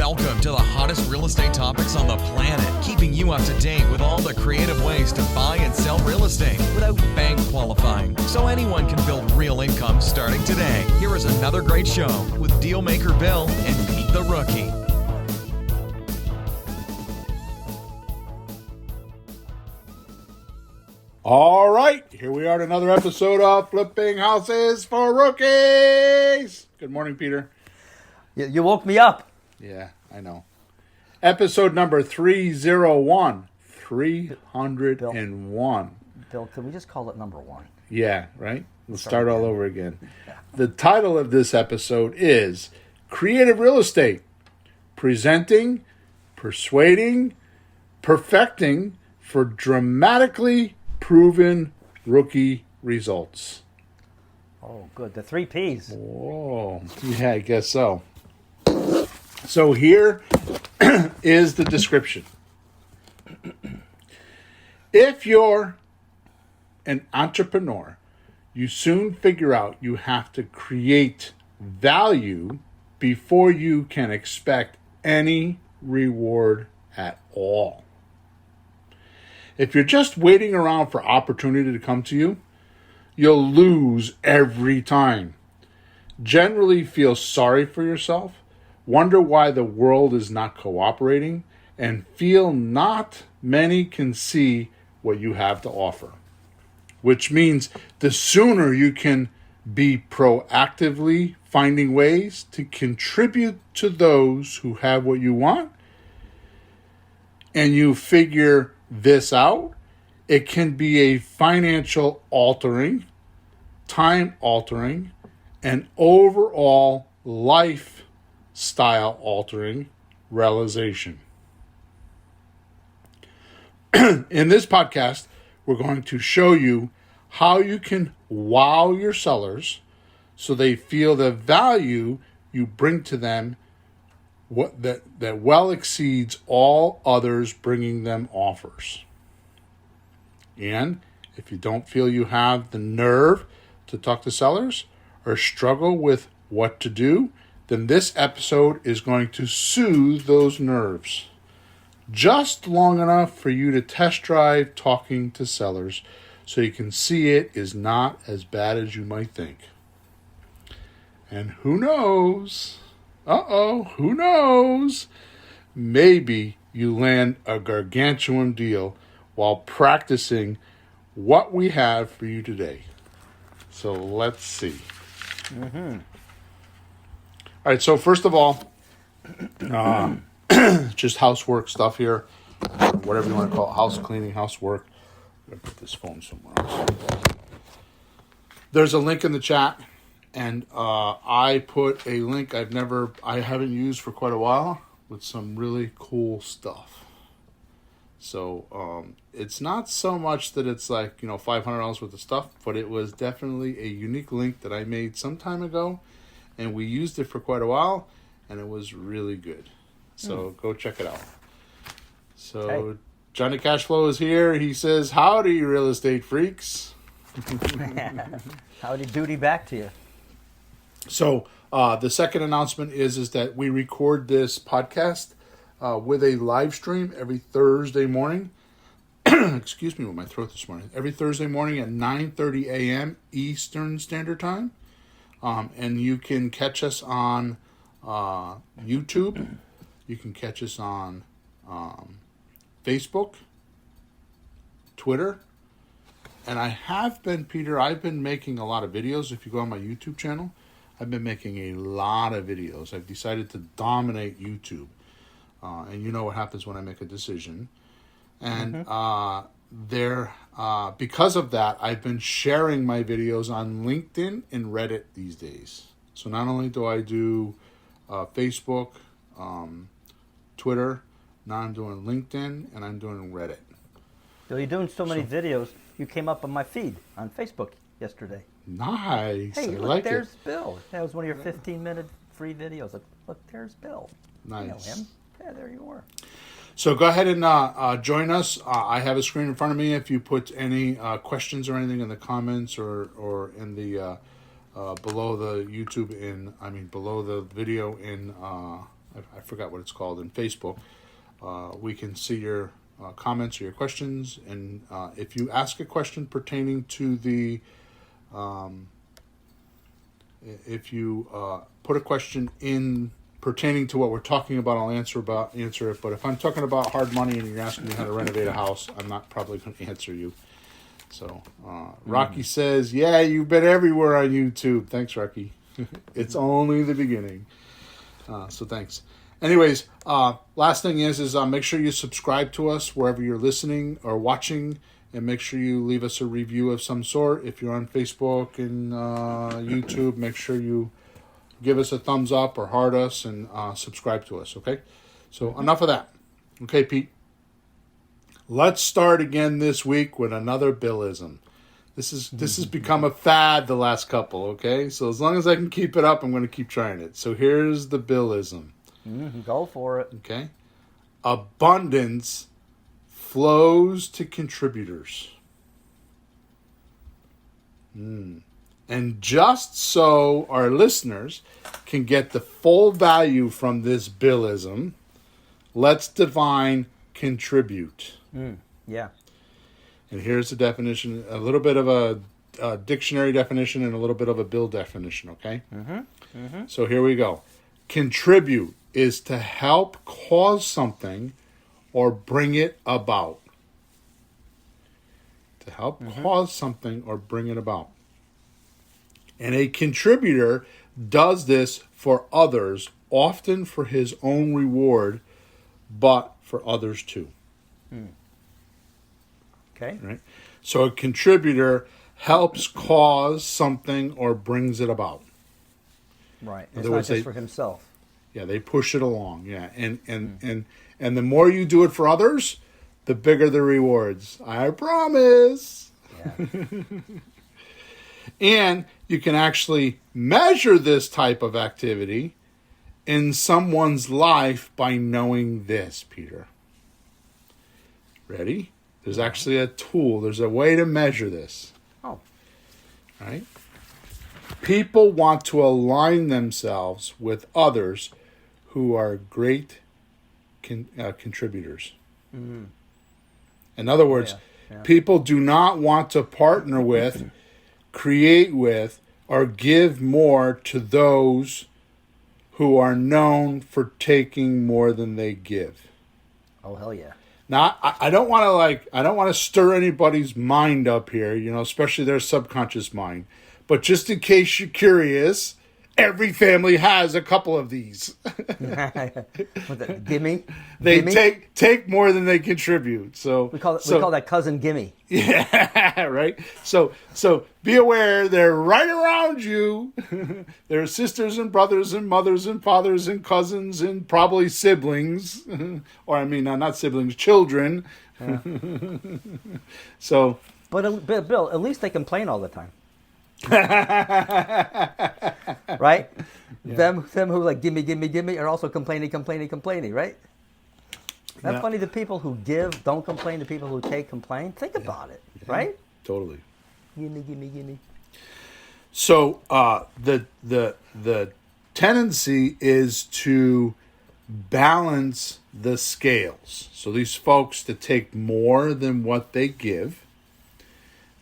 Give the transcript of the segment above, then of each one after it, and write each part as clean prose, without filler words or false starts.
Welcome to the hottest real estate topics on the planet, keeping you up to date with all the creative ways to buy and sell real estate without bank qualifying, so anyone can build real income starting today. Here is another great show with Dealmaker Bill and Pete the Rookie. All right, here we are at another episode of Flipping Houses for Rookies. Good morning, Peter. You woke me up. Yeah, I know. Episode number 301. 301. Bill, can we just call it number one? Yeah, right? Let's start all over again. The title of this episode is Creative Real Estate, Presenting, Persuading, Perfecting for Dramatically Proven Rookie Results. Oh, good. The 3 Ps. Whoa. Yeah, I guess so. So here is the description. If you're an entrepreneur, you soon figure out you have to create value before you can expect any reward at all. If you're just waiting around for opportunity to come to you, you'll lose every time. Generally feel sorry for yourself, wonder why the world is not cooperating, and feel not many can see what you have to offer. Which means the sooner you can be proactively finding ways to contribute to those who have what you want, and you figure this out, it can be a financial altering, time altering, and overall lifestyle altering realization. In this podcast, we're going to show you how you can wow your sellers so they feel the value you bring to them that well exceeds all others bringing them offers. And if you don't feel you have the nerve to talk to sellers or struggle with what to do, then this episode is going to soothe those nerves. Just long enough for you to test drive talking to sellers so you can see it is not as bad as you might think. And who knows? Who knows? Maybe you land a gargantuan deal while practicing what we have for you today. So let's see. All right, so first of all, just housework stuff here, whatever you want to call it, house cleaning, housework. I'm going to put this phone somewhere else. There's a link in the chat, and I put a link I haven't used for quite a while with some really cool stuff. So it's not so much that it's like, $500 worth of stuff, but it was definitely a unique link that I made some time ago, and we used it for quite a while, and it was really good. So go check it out. So hey. Johnny Cashflow is here. He says, howdy, real estate freaks. Howdy doody back to you. So the second announcement is that we record this podcast with a live stream every Thursday morning. Excuse me with my throat this morning. Every Thursday morning at 9:30 a.m. Eastern Standard Time. And you can catch us on YouTube. You can catch us on Facebook, Twitter. And I've been making a lot of videos. If you go on my YouTube channel, I've been making a lot of videos. I've decided to dominate YouTube. And you know what happens when I make a decision. And because of that, I've been sharing my videos on LinkedIn and Reddit these days. So not only do I do Facebook, Twitter, now I'm doing LinkedIn and I'm doing Reddit. So you're doing so many videos, you came up on my feed on Facebook yesterday. Nice. Hey, I look, like there's it. Bill. That was one of your 15-minute free videos. Look, there's Bill. Nice. You know him. Yeah, there you are. So go ahead and join us. I have a screen in front of me. If you put any questions or anything in the comments or in the below the YouTube below the video in I forgot what it's called in Facebook. We can see your comments or your questions, and if you ask a question pertaining to the, if you put a question in pertaining to what we're talking about, I'll answer it. But if I'm talking about hard money and you're asking me how to renovate a house, I'm not probably going to answer you. So Rocky says, "Yeah, you've been everywhere on YouTube." Thanks, Rocky. It's only the beginning. So thanks. Anyways, last thing is make sure you subscribe to us wherever you're listening or watching, and make sure you leave us a review of some sort. If you're on Facebook and YouTube, make sure you give us a thumbs up or heart us and subscribe to us, okay? So enough of that. Okay, Pete. Let's start again this week with another Billism. This has become a fad the last couple, okay? So as long as I can keep it up, I'm going to keep trying it. So here's the Billism. Go for it. Okay. Abundance flows to contributors. And just so our listeners can get the full value from this Billism, let's define contribute. Yeah. And here's the definition, a little bit of a dictionary definition and a little bit of a bill definition, okay? So here we go. Contribute is to help cause something or bring it about. To help cause something or bring it about. And a contributor does this for others, often for his own reward, but for others too. Okay. Right? So a contributor helps cause something or brings it about. Right. In It's other not words, just they- for himself. Yeah, they push it along. Yeah, and the more you do it for others, the bigger the rewards. I promise. Yeah. And you can actually measure this type of activity in someone's life by knowing this, Peter. Ready? There's actually a tool. There's a way to measure this. Oh. Right? People want to align themselves with others who are great contributors. In other words, people do not want to partner with, create with, or give more to those who are known for taking more than they give. Oh, hell yeah. Now, I don't want to stir anybody's mind up here, especially their subconscious mind. But just in case you're curious, every family has a couple of these. Gimme? They Gimme? take more than they contribute. So We call that cousin gimme. Yeah, right. So be aware they're right around you. They're sisters and brothers and mothers and fathers and cousins and probably siblings, or not siblings, children. Yeah. So, But Bill, at least they complain all the time. Right? Yeah. Them who like gimme are also complaining, right? That's funny. The people who give don't complain. The people who take complain. Think about it, right? Totally. Gimme. So the tendency is to balance the scales. So these folks that take more than what they give,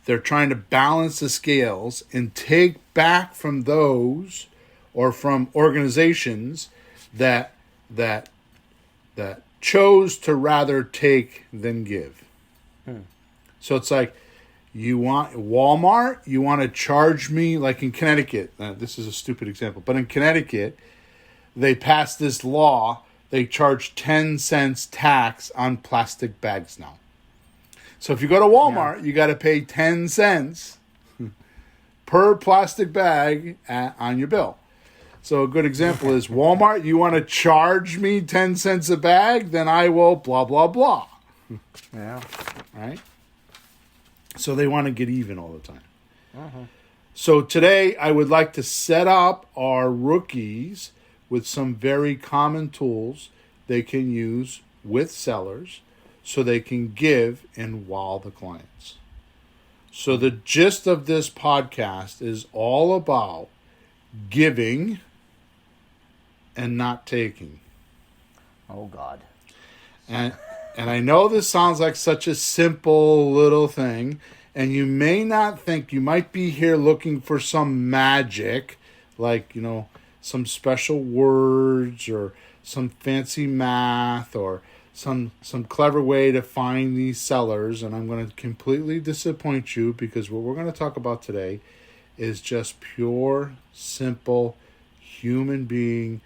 they're trying to balance the scales and take back from those or from organizations that chose to rather take than give. So it's like, you want Walmart, you want to charge me, like in Connecticut, this is a stupid example, but in Connecticut, they passed this law, they charge 10 cents tax on plastic bags now. So if you go to Walmart, you got to pay 10 cents per plastic bag on your bill. So a good example is Walmart, you want to charge me 10 cents a bag, then I will blah, blah, blah. Yeah. Right? So they want to get even all the time. So today I would like to set up our rookies with some very common tools they can use with sellers so they can give and wow the clients. So the gist of this podcast is all about giving and not taking. Oh, God. And I know this sounds like such a simple little thing, and you may not think, you might be here looking for some magic, like, some special words or some fancy math or some clever way to find these sellers, and I'm going to completely disappoint you, because what we're going to talk about today is just pure, simple, human being,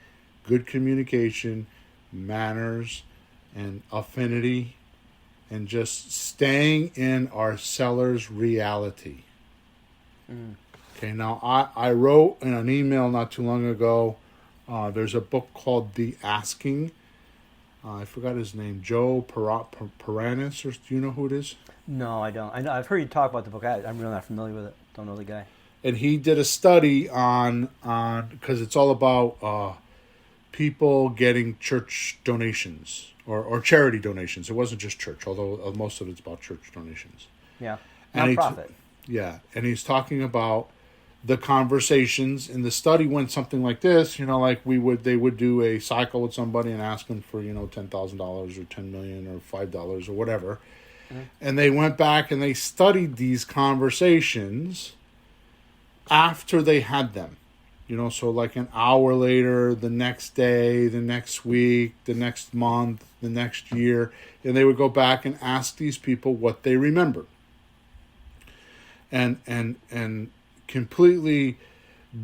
good communication, manners, and affinity, and just staying in our seller's reality. Okay, now I wrote in an email not too long ago, there's a book called The Asking. I forgot his name, Joe Paranis, or do you know who it is? No, I don't. I know, I've heard you talk about the book. I'm really not familiar with it. Don't know the guy. And he did a study on because it's all about people getting church donations or charity donations. It wasn't just church, although most of it's about church donations. Yeah, And nonprofit. and he's talking about the conversations, and the study went something like this. Like they would do a cycle with somebody and ask them for $10,000 or $10 million or $5 or whatever, and they went back and they studied these conversations after they had them. So like an hour later, the next day, the next week, the next month, the next year, and they would go back and ask these people what they remembered. And completely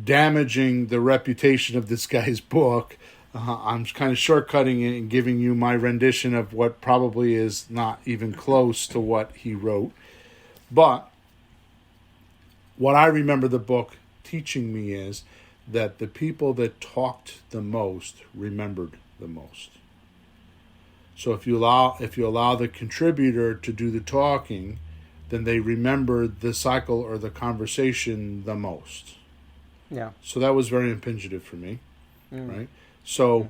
damaging the reputation of this guy's book. I'm kind of shortcutting it and giving you my rendition of what probably is not even close to what he wrote. But what I remember the book teaching me is that the people that talked the most remembered the most. So if you allow the contributor to do the talking, then they remember the cycle or the conversation the most. Yeah. So that was very impingitative for me, right? So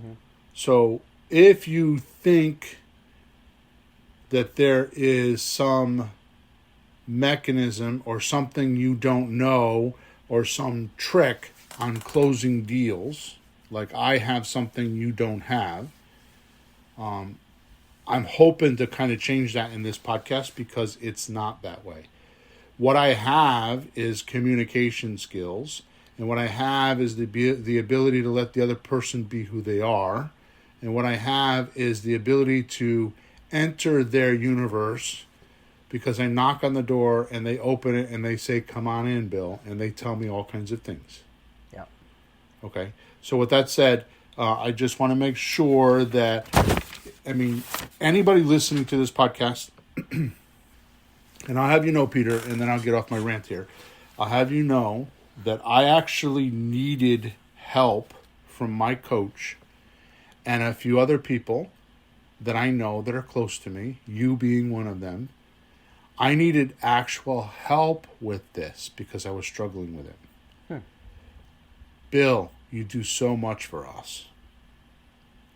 if you think that there is some mechanism or something you don't know or some trick on closing deals, like I have something you don't have, I'm hoping to kind of change that in this podcast, because it's not that way. What I have is communication skills, and what I have is the ability to let the other person be who they are, and what I have is the ability to enter their universe, because I knock on the door and they open it and they say, "Come on in, Bill," and they tell me all kinds of things. Yeah. Okay. So with that said, I just want to make sure that, anybody listening to this podcast, and I'll have you know, Peter, and then I'll get off my rant here. I'll have you know that I actually needed help from my coach and a few other people that I know that are close to me, you being one of them. I needed actual help with this because I was struggling with it. Bill, you do so much for us.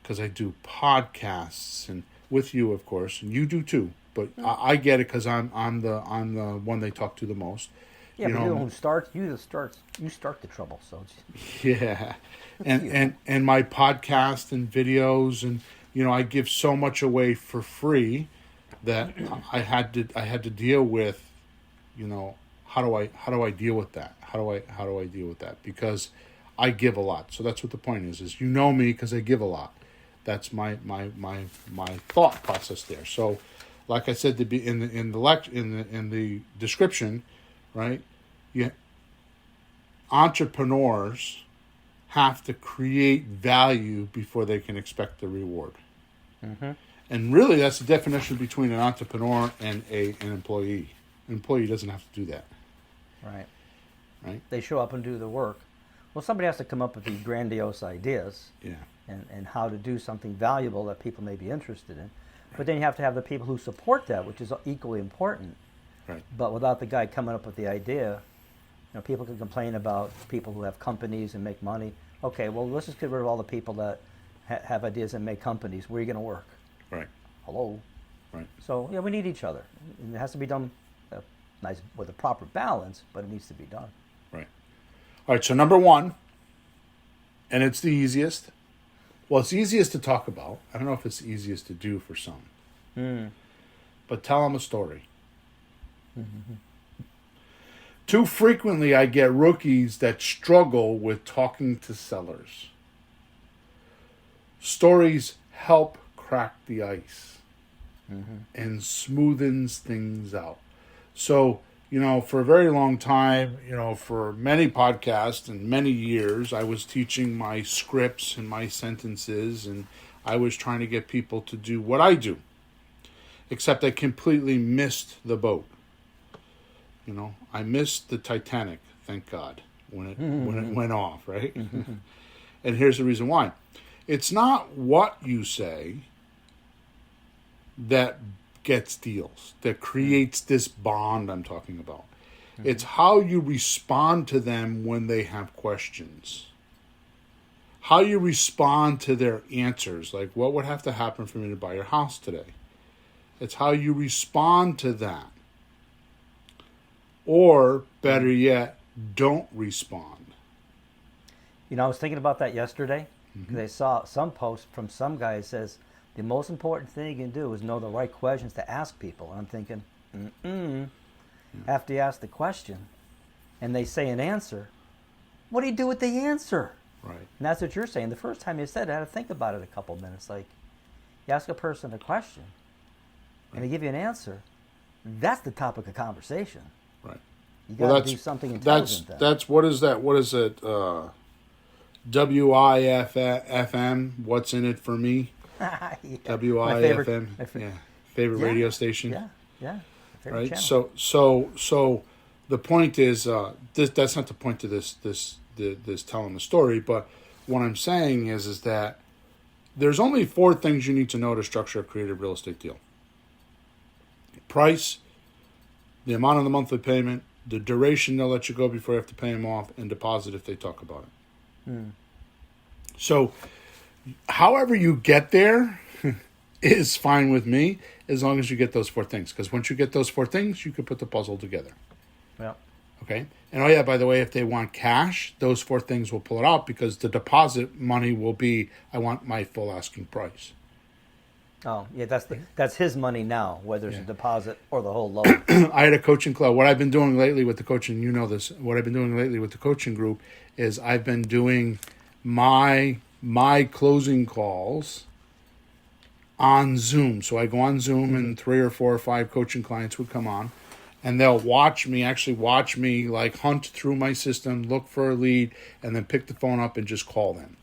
Because I do podcasts, and with you, of course, and you do too. But I get it because I'm the one they talk to the most. Yeah, but you're the one who starts. You start the trouble. So yeah, and my podcast and videos, and I give so much away for free that I had to deal with, how do I deal with that? How do I deal with that? Because I give a lot. So that's what the point is you know me because I give a lot. That's my thought process there. So, like I said, to be in the description, right? Entrepreneurs have to create value before they can expect the reward. And really, that's the definition between an entrepreneur and an employee. An employee doesn't have to do that. Right. They show up and do the work. Well, somebody has to come up with these grandiose ideas. Yeah. And how to do something valuable that people may be interested in. But then you have to have the people who support that, which is equally important. Right. But without the guy coming up with the idea, people can complain about people who have companies and make money. Okay, well, let's just get rid of all the people that have ideas and make companies. Where are you going to work? Right. Hello? Right. So, we need each other. And it has to be done nice with a proper balance, but it needs to be done. Right. All right, so number one, and it's the easiest, Well, it's easiest to talk about. I don't know if it's easiest to do for some. But tell them a story. Too frequently, I get rookies that struggle with talking to sellers. Stories help crack the ice and smoothens things out. So, for a very long time, for many podcasts and many years, I was teaching my scripts and my sentences, and I was trying to get people to do what I do. Except I completely missed the boat. I missed the Titanic, thank God, when it went off, right? And here's the reason why. It's not what you say that gets deals, that creates this bond I'm talking about. It's how you respond to them when they have questions. How you respond to their answers. Like, what would have to happen for me to buy your house today? It's how you respond to that. Or, better yet, don't respond. I was thinking about that yesterday because I saw some post from some guy that says the most important thing you can do is know the right questions to ask people. And I'm thinking, after you ask the question and they say an answer, what do you do with the answer? Right. And that's what you're saying. The first time you said it, I had to think about it a couple minutes. Like, you ask a person a question and they give you an answer, that's the topic of conversation. Right. You got to do something intelligent. That's what is that? What is it? WIFM. What's in it for me? Yeah. WIFM. Favorite radio station. Yeah. Right. Channel. So the point is that's not the point of this telling the story. But what I'm saying is that there's only 4 things you need to know to structure a creative real estate deal: price, the amount of the monthly payment, the duration they'll let you go before you have to pay them off, and deposit if they talk about it. So, however you get there is fine with me, as long as you get those 4 things. Because once you get those 4 things, you can put the puzzle together. Yeah. Okay? And by the way, if they want cash, those 4 things will pull it out, because the deposit money will be, I want my full asking price. Oh, yeah, that's his money now, whether it's a deposit or the whole loan. I had a coaching club. What I've been doing lately with the coaching, what I've been doing lately with the coaching group is I've been doing my closing calls on Zoom. So I go on Zoom and 3 or 4 or 5 coaching clients would come on, and they'll watch me like hunt through my system, look for a lead, and then pick the phone up and just call them.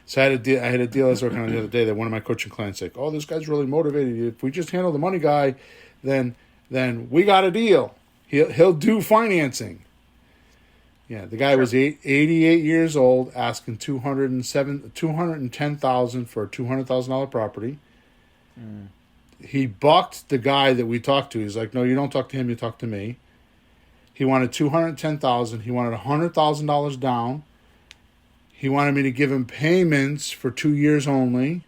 So I had a deal I was working on the other day that one of my coaching clients said, "Oh, this guy's really motivated. If we just handle the money guy, then we got a deal. He'll do financing." Yeah, the guy was 88 years old, asking $210,000 for a $200,000 property. He bucked the guy that we talked to. He's like, "No, you don't talk to him. You talk to me." He wanted $210,000. He wanted $100,000 down. He wanted me to give him payments for 2 years only.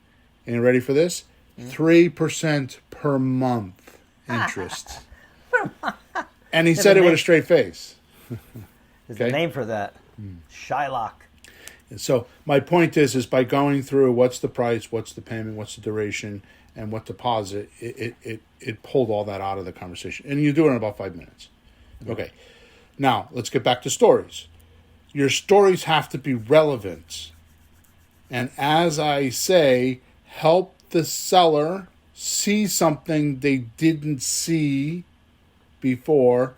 And you ready for this? 3% per month interest. And he said it with a straight face. There's a name for that. Shylock. So my point is by going through what's the price, what's the payment, what's the duration, and what deposit, it pulled all that out of the conversation. And you do it in about 5 minutes. Okay. Now, let's get back to stories. Your stories have to be relevant. And as I say, help the seller see something they didn't see before,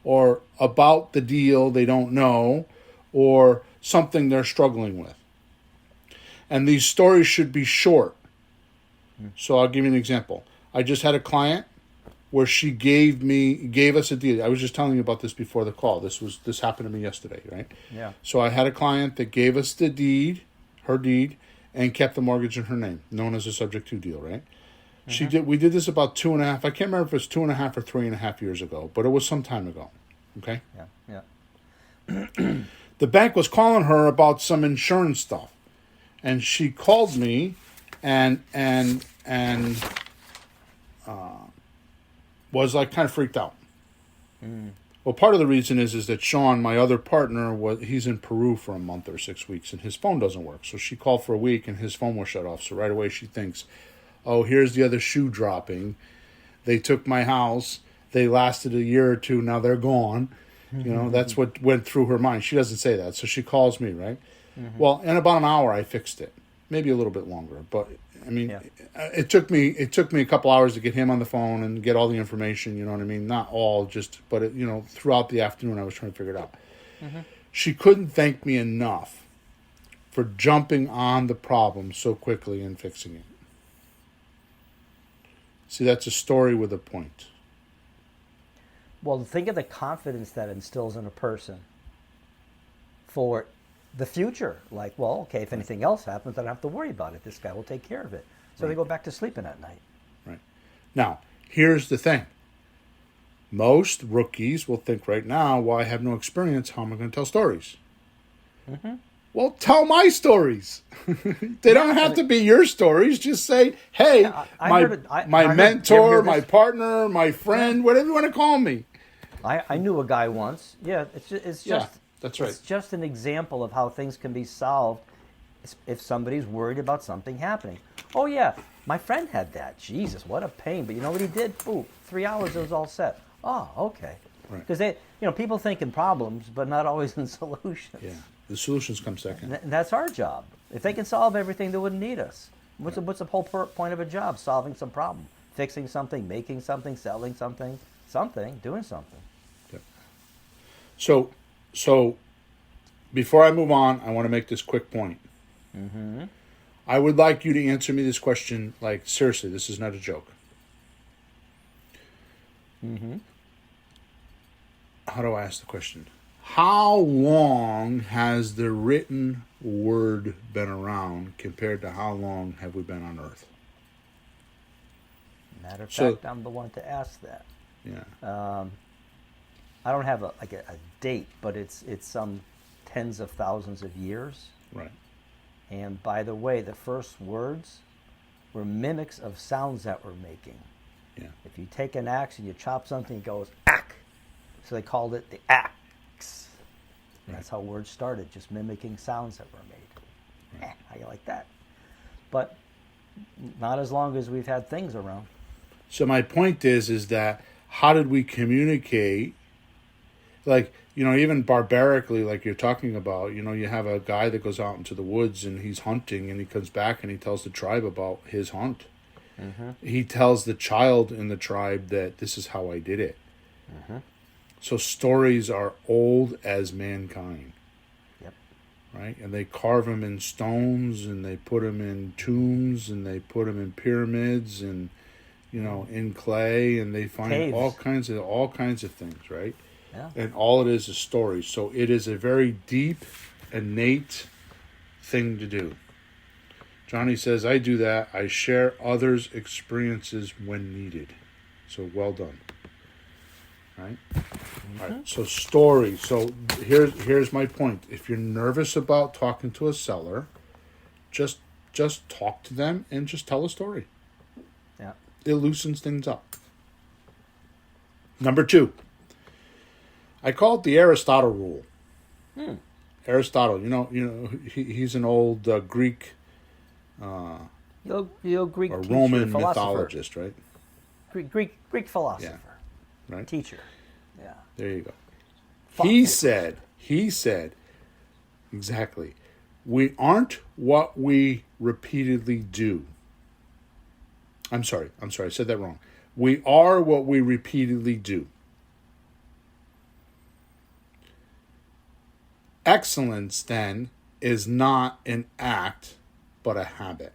or about the deal they don't know, or something they're struggling with. And these stories should be short. So I'll give you an example. I just had a client where she gave us a deal. I was just telling you about this before the call. This happened to me yesterday, right? Yeah. So I had a client that gave us the deed, her deed, and kept the mortgage in her name, known as a subject to deal, right? We did this about 2.5, I can't remember if it was 2.5 or 3.5 years ago, but it was some time ago. Okay? Yeah. The bank was calling her about some insurance stuff. And she called me and was like kind of freaked out. Well, part of the reason is that Sean, my other partner, he's in Peru for a month or 6 weeks, and his phone doesn't work. So she called for a week, and his phone was shut off. So right away she thinks, oh, here's the other shoe dropping. They took my house. They lasted a year or two. Now they're gone. That's what went through her mind. She doesn't say that. So she calls me, right? Well, in about an hour, I fixed it. Maybe a little bit longer. But, I mean, it took me a couple hours to get him on the phone and get all the information, you know what I mean? Not all, but throughout the afternoon, I was trying to figure it out. She couldn't thank me enough for jumping on the problem so quickly and fixing it. See, that's a story with a point. Well, think of the confidence that instills in a person for the future. Like, well, okay, if anything else happens, I don't have to worry about it. This guy will take care of it. So they go back to sleeping at night. Right. Now, here's the thing. Most rookies will think right now, well, I have no experience. How am I going to tell stories? Well, tell my stories. They don't have to be your stories. Just say, hey, my mentor, my partner, my friend, whatever you want to call me. I knew a guy once. Yeah, it's just that's right. It's just an example of how things can be solved if somebody's worried about something happening. Oh yeah, my friend had that. Jesus, what a pain! But you know what he did? Ooh, 3 hours it was all set. Oh, okay. Because people think in problems, but not always in solutions. Yeah, the solutions come second. And that's our job. If they can solve everything, they wouldn't need us. What's the whole point of a job? Solving some problem, fixing something, making something, selling something, doing something. Yep. So before I move on, I want to make this quick point. I would like you to answer me this question, like, seriously, this is not a joke. How do I ask the question? How long has the written word been around compared to how long have we been on Earth? Matter of fact, I'm the one to ask that. Yeah. I don't have a date, but it's some tens of thousands of years. Right. And by the way, the first words were mimics of sounds that we're making. Yeah. If you take an axe and you chop something, it goes ack. So they called it the axe. Right. That's how words started, just mimicking sounds that were made. Right. How you like that? But not as long as we've had things around. So my point is that how did we communicate? Like, even barbarically, like you're talking about, you have a guy that goes out into the woods and he's hunting and he comes back and he tells the tribe about his hunt. He tells the child in the tribe that this is how I did it. So stories are old as mankind. Yep. Right? And they carve them in stones and they put them in tombs and they put them in pyramids and, in clay, and they find caves. all kinds of things, right? Yeah. And all it is stories. So it is a very deep, innate thing to do. Johnny says, I do that. I share others' experiences when needed. So well done. Right? All right. So story. So here's my point. If you're nervous about talking to a seller, just talk to them and just tell a story. Yeah. It loosens things up. Number 2. I call it the Aristotle rule. Aristotle, he's an old Greek Greek or teacher, Roman philosopher. mythologist, right? Greek philosopher. Yeah. Right. Teacher. Yeah. There you go. He said, exactly, we aren't what we repeatedly do. I'm sorry, I said that wrong. We are what we repeatedly do. Excellence, then, is not an act, but a habit.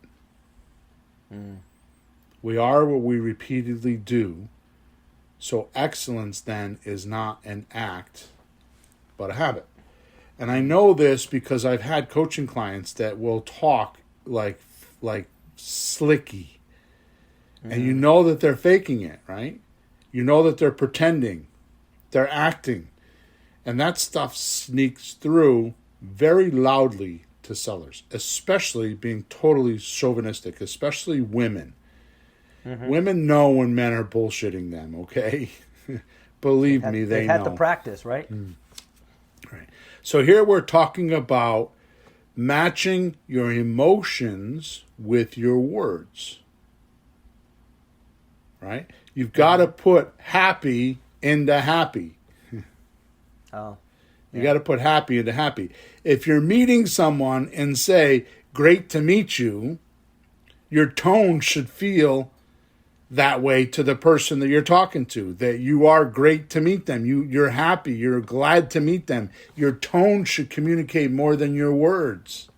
We are what we repeatedly do. So excellence, then, is not an act, but a habit. And I know this because I've had coaching clients that will talk like slicky. And you know that they're faking it, right? You know that they're pretending. They're acting. And that stuff sneaks through very loudly to sellers, especially being totally chauvinistic, especially women. Women know when men are bullshitting them, okay? Believe me, they they've know. had the practice, right? Right. So here we're talking about matching your emotions with your words. Right? You've got to put happy into happy. Oh, You got to put happy into happy. If you're meeting someone and say, "Great to meet you," your tone should feel that way to the person that you're talking to, that you are great to meet them. You're happy. You're glad to meet them. Your tone should communicate more than your words.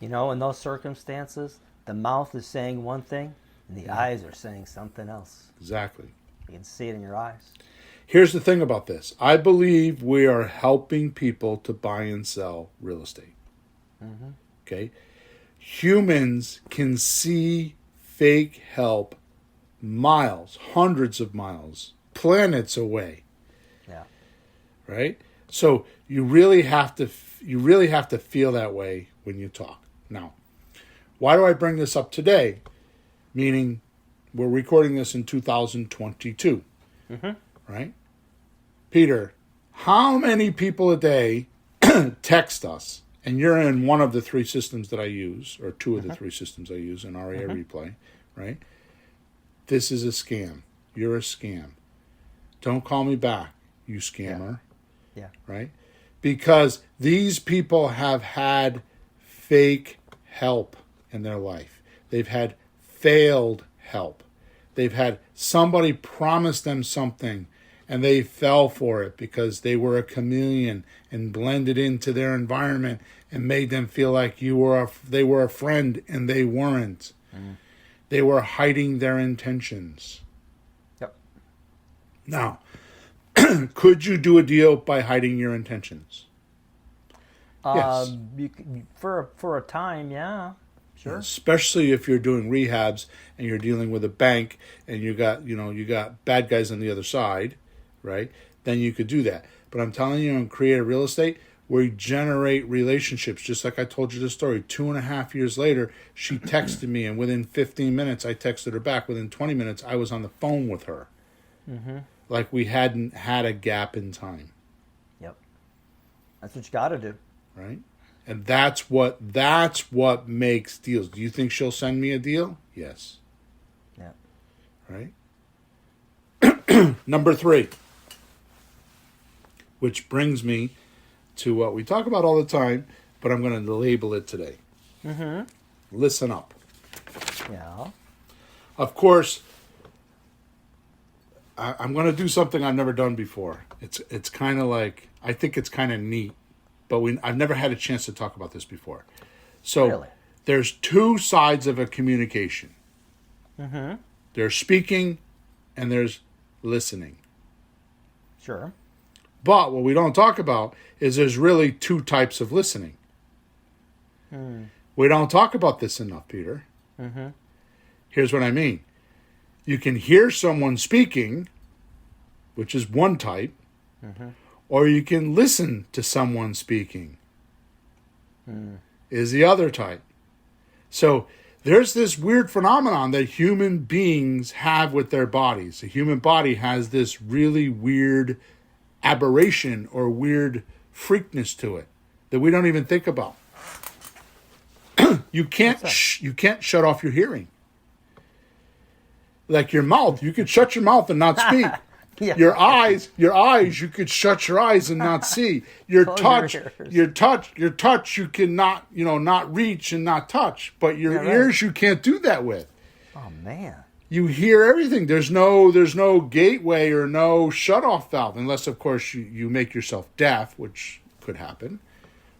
in those circumstances, the mouth is saying one thing, and the eyes are saying something else. Exactly. You can see it in your eyes. Here's the thing about this. I believe we are helping people to buy and sell real estate. Okay? Humans can see fake help miles, hundreds of miles, planets away. Yeah. Right? So you really have to feel that way when you talk. Now, why do I bring this up today? Meaning, we're recording this in 2022. Right? Peter, how many people a day text us? And you're in one of the three systems that I use, or two of the three systems I use in REA Replay, right? This is a scam. You're a scam. Don't call me back, you scammer. Yeah. Right? Because these people have had fake help in their life. They've had failed help. They've had somebody promise them something and they fell for it because they were a chameleon and blended into their environment and made them feel like they were a friend and they weren't. They were hiding their intentions. Yep. Now, could you do a deal by hiding your intentions? Yes. For a time, yeah. Sure. Especially if you're doing rehabs and you're dealing with a bank and you got bad guys on the other side, right? Then you could do that. But I'm telling you, in creative real estate, we generate relationships. Just like I told you the story, 2.5 years later, she texted me, and within 15 minutes, I texted her back. Within 20 minutes, I was on the phone with her. Like we hadn't had a gap in time. Yep. That's what you got to do. Right? And that's what makes deals. Do you think she'll send me a deal? Yes. Yeah. Right? Number 3. Which brings me to what we talk about all the time, but I'm going to label it today. Listen up. Yeah. Of course, I'm going to do something I've never done before. It's kind of like, I think it's kind of neat, but I've never had a chance to talk about this before. So Really? There's two sides of a communication. There's speaking and there's listening. Sure. But what we don't talk about is there's really two types of listening. We don't talk about this enough, Peter. Here's what I mean. You can hear someone speaking, which is one type, or you can listen to someone speaking, is the other type. So there's this weird phenomenon that human beings have with their bodies. The human body has this really weird aberration or weird freakness to it that we don't even think about. You can't shut off your hearing. Like your mouth, you could shut your mouth and not speak. Yeah. Your eyes, you could shut your eyes and not see. Your touch, you cannot, not reach and not touch. But your ears, you can't do that with. Oh man. You hear everything. There's no gateway or no shut-off valve, unless, of course, you make yourself deaf, which could happen,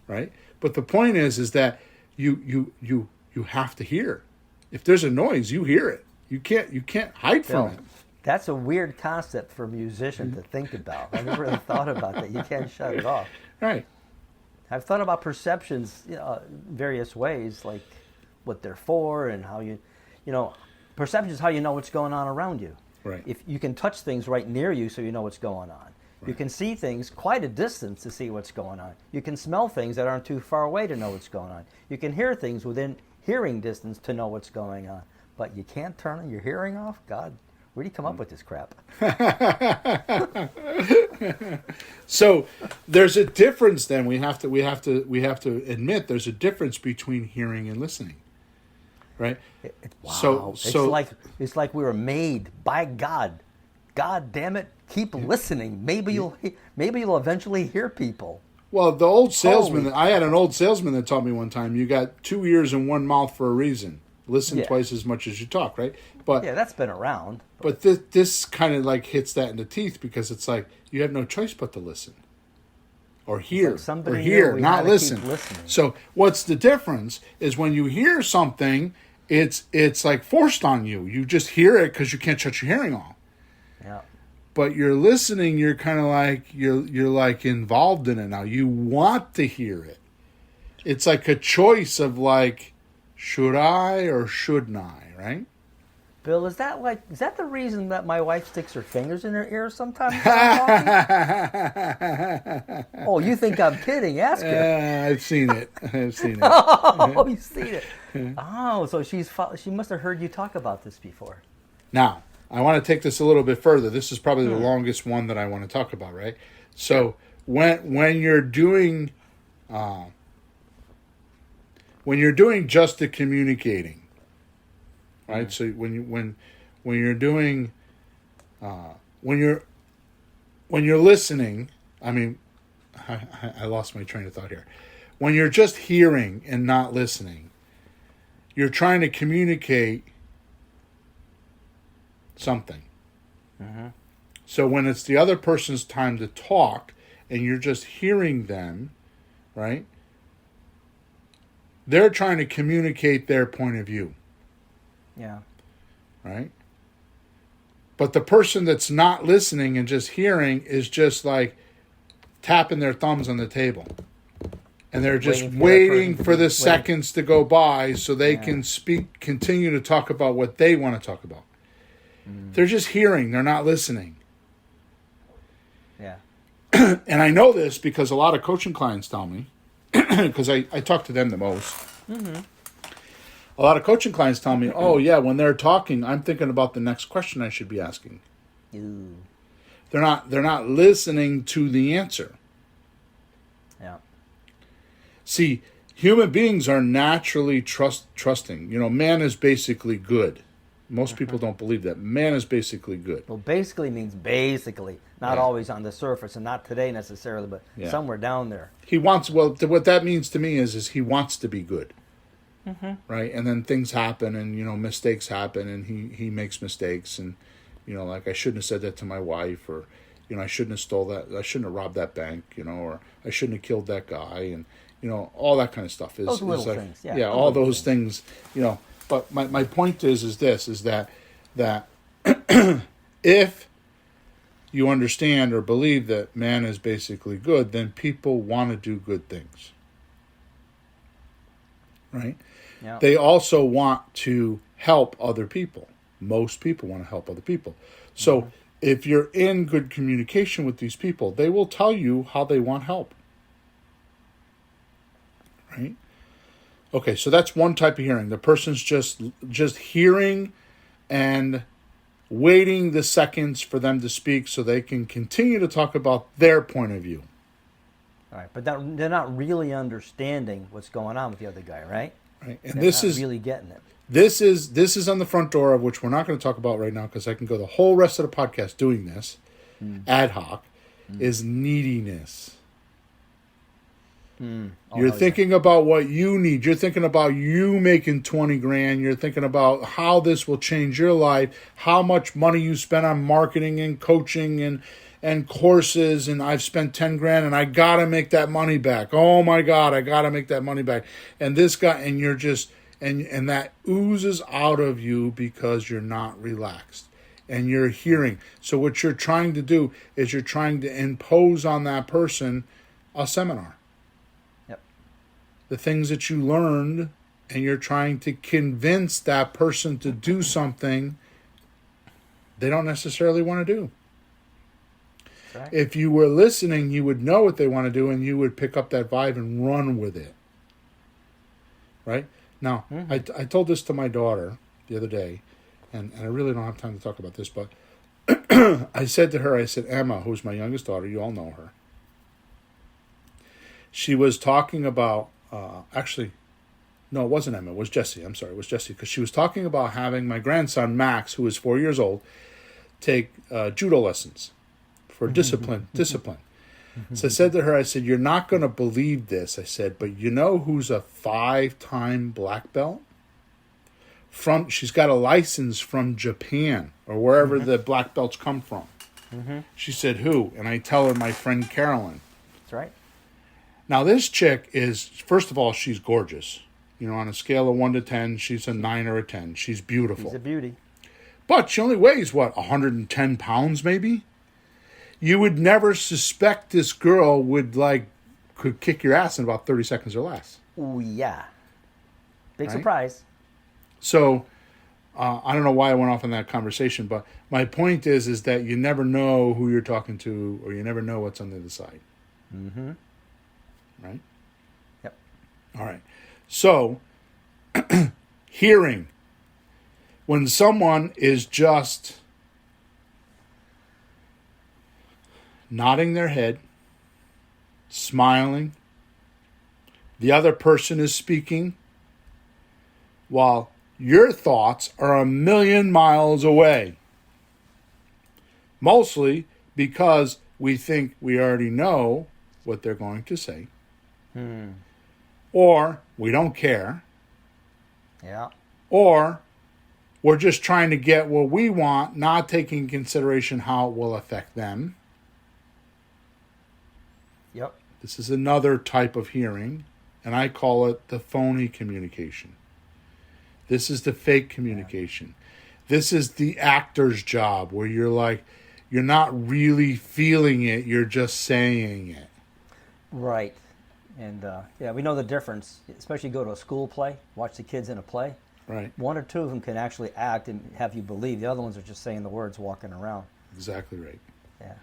right? But the point is that you have to hear. If there's a noise, you hear it. You can't hide from it. That's a weird concept for a musician to think about. I never really thought about that. You can't shut it off. Right. I've thought about perceptions, various ways, like what they're for and how perception is how you know what's going on around you. Right. If you can touch things right near you, so you know what's going on. Right. You can see things quite a distance to see what's going on. You can smell things that aren't too far away to know what's going on. You can hear things within hearing distance to know what's going on. But you can't turn your hearing off? God, Where do you come up with this crap? So there's a difference. Then we have to admit there's a difference between hearing and listening, right? Wow. It's like we were made by God. God damn it! Keep listening. Maybe you'll eventually hear people. Well, the old salesman. I had an old salesman that taught me one time. You got 2 ears and 1 mouth for a reason. Listen twice as much as you talk, right? But yeah, that's been around. But this kind of like hits that in the teeth because it's like you have no choice but to listen, or hear, not listen. So what's the difference is when you hear something, it's like forced on you. You just hear it because you can't shut your hearing off. Yeah. But you're listening. You're kind of like you're like involved in it now. You want to hear it. It's like a choice of like, should I or shouldn't I, right? Bill, is that the reason that my wife sticks her fingers in her ears sometimes when I'm talking? Oh, you think I'm kidding? Ask her. I've seen it. Oh, you've seen it. Oh, so she must have heard you talk about this before. Now, I want to take this a little bit further. This is probably the longest one that I want to talk about, right? So when you're doing just the communicating, right? So when you're listening, I mean, I lost my train of thought here. When you're just hearing and not listening, you're trying to communicate something. So when it's the other person's time to talk and you're just hearing them, right? They're trying to communicate their point of view. Yeah. Right? But the person that's not listening and just hearing is just like tapping their thumbs on the table. And they're just waiting for the seconds to go by so they can continue to talk about what they want to talk about. They're just hearing, they're not listening. Yeah. And I know this because a lot of coaching clients tell me, because I talk to them the most. A lot of coaching clients tell me, oh yeah, when they're talking, I'm thinking about the next question I should be asking. Ooh. They're not listening to the answer. Yeah. See, human beings are naturally trusting. You know, man is basically good. Most people don't believe that. Man is basically good. Well, basically means basically. Not always on the surface, and not today necessarily, but somewhere down there. What that means to me is he wants to be good. Right? And then things happen and, mistakes happen and he makes mistakes and, like I shouldn't have said that to my wife or, I shouldn't have stole that. I shouldn't have robbed that bank, or I shouldn't have killed that guy and, all that kind of stuff. Those little things. Yeah, all those things, But my point is that if you understand or believe that man is basically good, then people want to do good things. Right? Yeah. They also want to help other people. Most people want to help other people. So if you're in good communication with these people, they will tell you how they want help. Right? Okay, so that's one type of hearing. The person's just hearing and waiting the seconds for them to speak so they can continue to talk about their point of view. All right, but they're not really understanding what's going on with the other guy, right? Right, and they're this not is really getting it. This is on the front door of which we're not going to talk about right now because I can go the whole rest of the podcast doing this ad hoc. Is neediness. You're thinking about what you need. You're thinking about you making 20 grand. You're thinking about how this will change your life, how much money you spend on marketing and coaching and courses. And I've spent 10 grand and I got to make that money back. Oh my God, I got to make that money back. And this guy, and you're just, and that oozes out of you because you're not relaxed and you're hearing. So what you're trying to do is you're trying to impose on that person a seminar. The things that you learned, and you're trying to convince that person to do something they don't necessarily want to do. Right. If you were listening, you would know what they want to do, and you would pick up that vibe and run with it. Right? Now, I told this to my daughter the other day, and I really don't have time to talk about this, but I said to her, I said, Emma, who's my youngest daughter, you all know her. She was talking about, actually, no, it wasn't Emma, it was Jessie. I'm sorry, it was Jessie, because she was talking about having my grandson, Max, who is 4 years old, take judo lessons for discipline. So I said to her, I said, you're not going to believe this. I said, but you know who's a 5-time black belt? She's got a license from Japan or wherever the black belts come from. She said, who? And I tell her my friend Carolyn. That's right. Now this chick is, first of all, she's gorgeous. You know, on a scale of 1 to 10, she's a 9 or a 10. She's beautiful. She's a beauty. But she only weighs, 110 pounds maybe? You would never suspect this girl could kick your ass in about 30 seconds or less. Ooh, yeah. Big Right? surprise. So, I don't know why I went off on that conversation, but my point is that you never know who you're talking to, or you never know what's on the other side. Mm-hmm. Right? Yep. All right. So, hearing. When someone is just nodding their head, smiling, the other person is speaking, while your thoughts are a million miles away. Mostly because we think we already know what they're going to say. Or we don't care. Yeah. Or we're just trying to get what we want, not taking into consideration how it will affect them. Yep. This is another type of hearing, and I call it the phony communication. This is the fake communication. This is the actor's job, where you're not really feeling it, you're just saying it. Right. And, we know the difference, especially go to a school play, watch the kids in a play. Right. One or two of them can actually act and have you believe. The other ones are just saying the words, walking around. Exactly right. Yeah.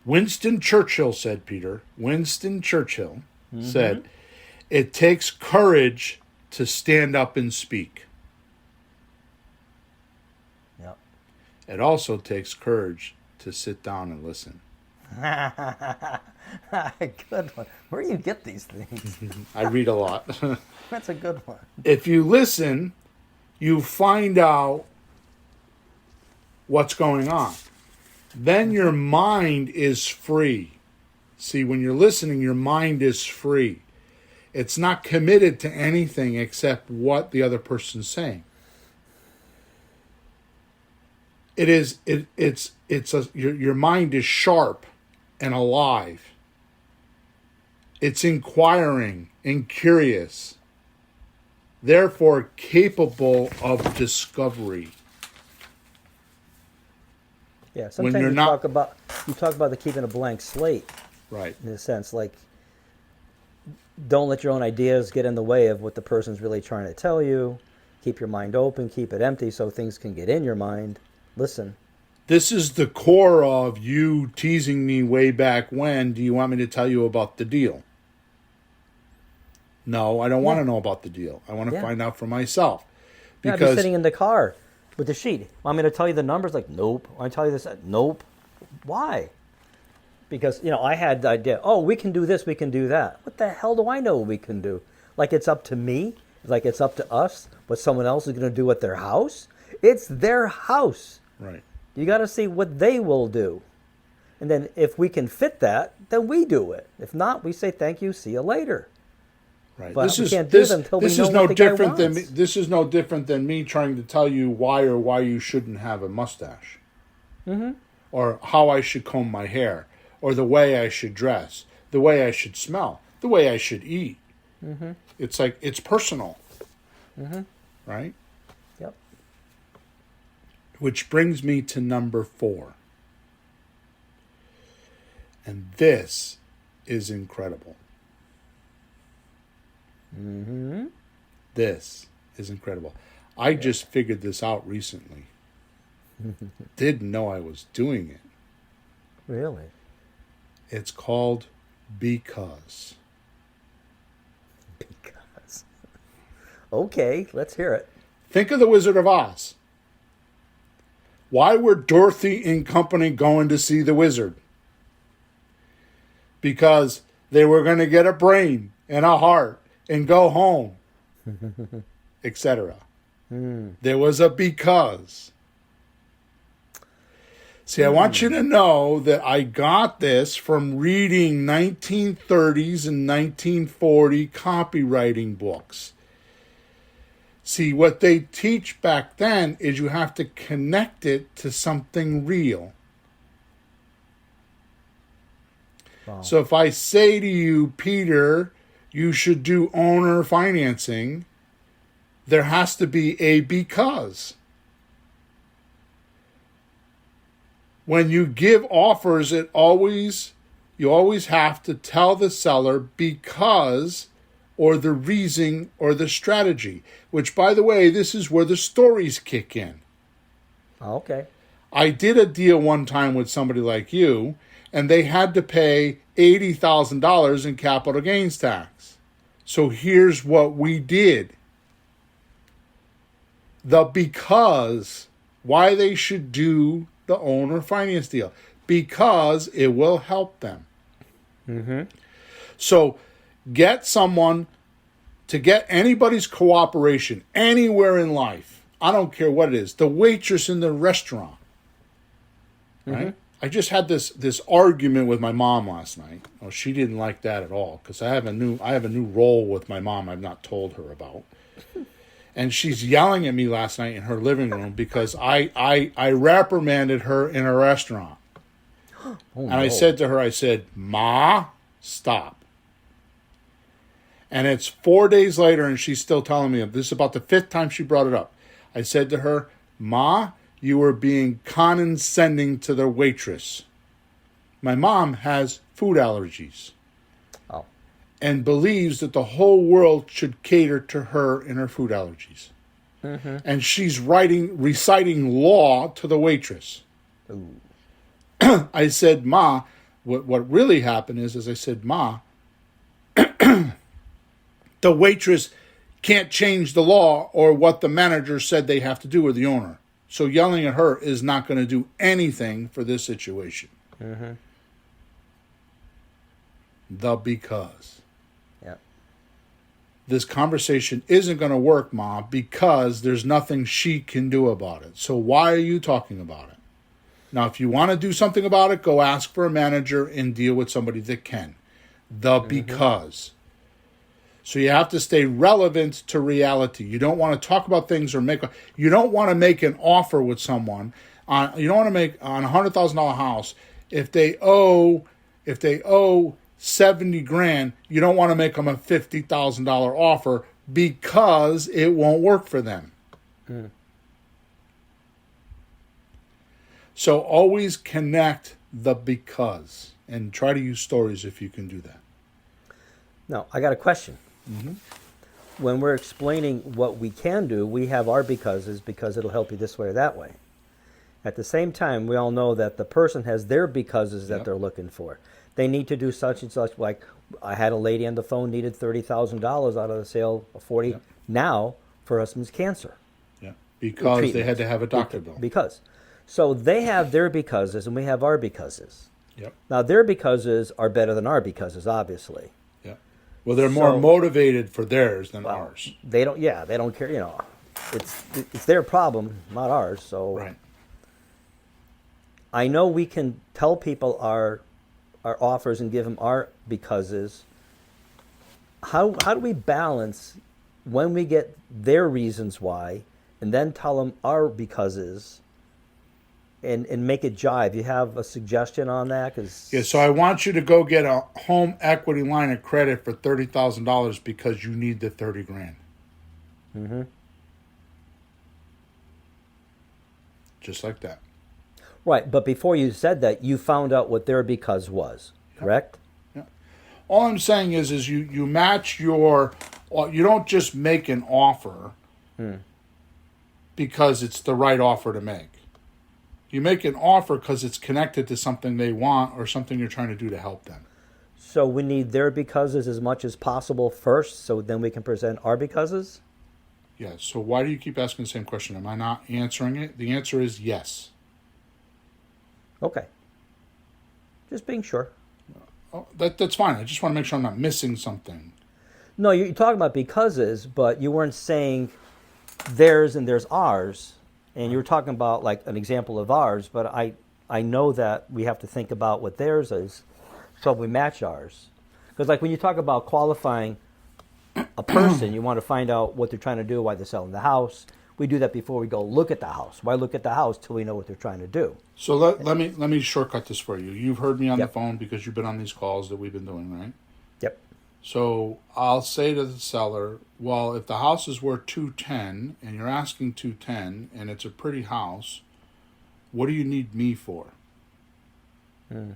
Winston Churchill said, Peter, said, it takes courage to stand up and speak. Yep. It also takes courage to sit down and listen. Good one. Where do you get these things? I read a lot. That's a good one. If you listen, you find out what's going on. Then your mind is free. See, when you're listening, your mind is free. It's not committed to anything except what the other person's saying. Your mind is sharp and alive. It's inquiring and curious, therefore capable of discovery. Yeah, sometimes you talk about the keeping a blank slate. Right. In a sense, like, don't let your own ideas get in the way of what the person's really trying to tell you. Keep your mind open, keep it empty so things can get in your mind. Listen. This is the core of you teasing me way back when. Do you want me to tell you about the deal? No, I don't want to know about the deal. I want to find out for myself. I'd be sitting in the car with the sheet. Want me to tell you the numbers? Like, nope. Want to tell you this? Nope. Why? Because, I had the idea, we can do this, we can do that. What the hell do I know what we can do? Like it's up to me? Like it's up to us what someone else is going to do at their house? It's their house. Right. You got to see what they will do. And then if we can fit that, then we do it. If not, we say thank you, see you later. Right. But we can't do it until we know what the guy wants. This is no different than me trying to tell you why you shouldn't have a mustache. Mm-hmm. Or how I should comb my hair. Or the way I should dress. The way I should smell. The way I should eat. Mm-hmm. It's personal. Mm-hmm. Right? Yep. Which brings me to number 4. And this is incredible. Mm-hmm. This is incredible. I just figured this out recently. Didn't know I was doing it. Really? It's called because. Because. Okay, let's hear it. Think of the Wizard of Oz. Why were Dorothy and company going to see the wizard? Because they were going to get a brain and a heart and go home, etc. There was a because. See, I want you to know that I got this from reading 1930s and 1940 copywriting books. See, what they teach back then is you have to connect it to something real. Wow. So if I say to you, Peter, you should do owner financing, there has to be a because. When you give offers, you always have to tell the seller because, or the reason, or the strategy. Which, by the way, this is where the stories kick in. Okay. I did a deal one time with somebody like you, and they had to pay $80,000 in capital gains tax. So here's what we did. The because, why they should do the owner finance deal. Because it will help them. So get someone to get anybody's cooperation anywhere in life. I don't care what it is. The waitress in the restaurant. Right? I just had this argument with my mom last night. Oh, she didn't like that at all because I have a new role with my mom I've not told her about. And she's yelling at me last night in her living room because I reprimanded her in a restaurant. Oh, and I said to her, I said, Ma, stop. And it's 4 days later and she's still telling me, this is about the 5th time she brought it up. I said to her, Ma, you were being condescending to the waitress. My mom has food allergies. Oh. And believes that the whole world should cater to her and her food allergies. And she's reciting law to the waitress. Ooh. I said, Ma, what really happened is I said, Ma, the waitress can't change the law or what the manager said they have to do or the owner. So yelling at her is not going to do anything for this situation. The because. Yeah. This conversation isn't going to work, Ma, because there's nothing she can do about it. So why are you talking about it? Now, if you want to do something about it, go ask for a manager and deal with somebody that can. The because. So you have to stay relevant to reality. You don't want to talk about things or you don't want to make an offer with someone you don't want to make on a $100,000 house if they owe 70 grand, you don't want to make them a $50,000 offer because it won't work for them. So always connect the because and try to use stories if you can do that. Now, I got a question. When we're explaining what we can do, we have our becauses because it'll help you this way or that way. At the same time, we all know that the person has their becauses that they're looking for. They need to do such and such. Like I had a lady on the phone needed $30,000 out of the sale of 40 now for her husband's cancer. Yeah, because they had to have a doctor bill. Because. So they have their becauses and we have our becauses. Yep. Now their becauses are better than our becauses, obviously. Well, they're more motivated for theirs than ours. They don't care, you know. It's their problem, not ours. So right. I know we can tell people our offers and give them our becauses. How do we balance when we get their reasons why and then tell them our becauses and make it jive? You have a suggestion on that? So I want you to go get a home equity line of credit for $30,000 because you need the 30 grand. Just like that. Right, but before you said that, you found out what their because was, correct? Yeah. All I'm saying is you match you don't just make an offer because it's the right offer to make. You make an offer because it's connected to something they want or something you're trying to do to help them. So we need their becauses as much as possible first, so then we can present our becauses? Yes. So why do you keep asking the same question? Am I not answering it? The answer is yes. Okay. Just being sure. Oh, that's fine. I just want to make sure I'm not missing something. No, you're talking about becauses, but you weren't saying theirs and there's ours. And you were talking about like an example of ours, but I know that we have to think about what theirs is, so we match ours. Because like when you talk about qualifying a person, you want to find out what they're trying to do, why they're selling the house. We do that before we go look at the house. Why look at the house till we know what they're trying to do? So let me shortcut this for you. You've heard me on Yep. the phone because you've been on these calls that we've been doing, right? Yep. So I'll say to the seller, well, if the house is worth 210 and you're asking 210 and it's a pretty house, what do you need me for? You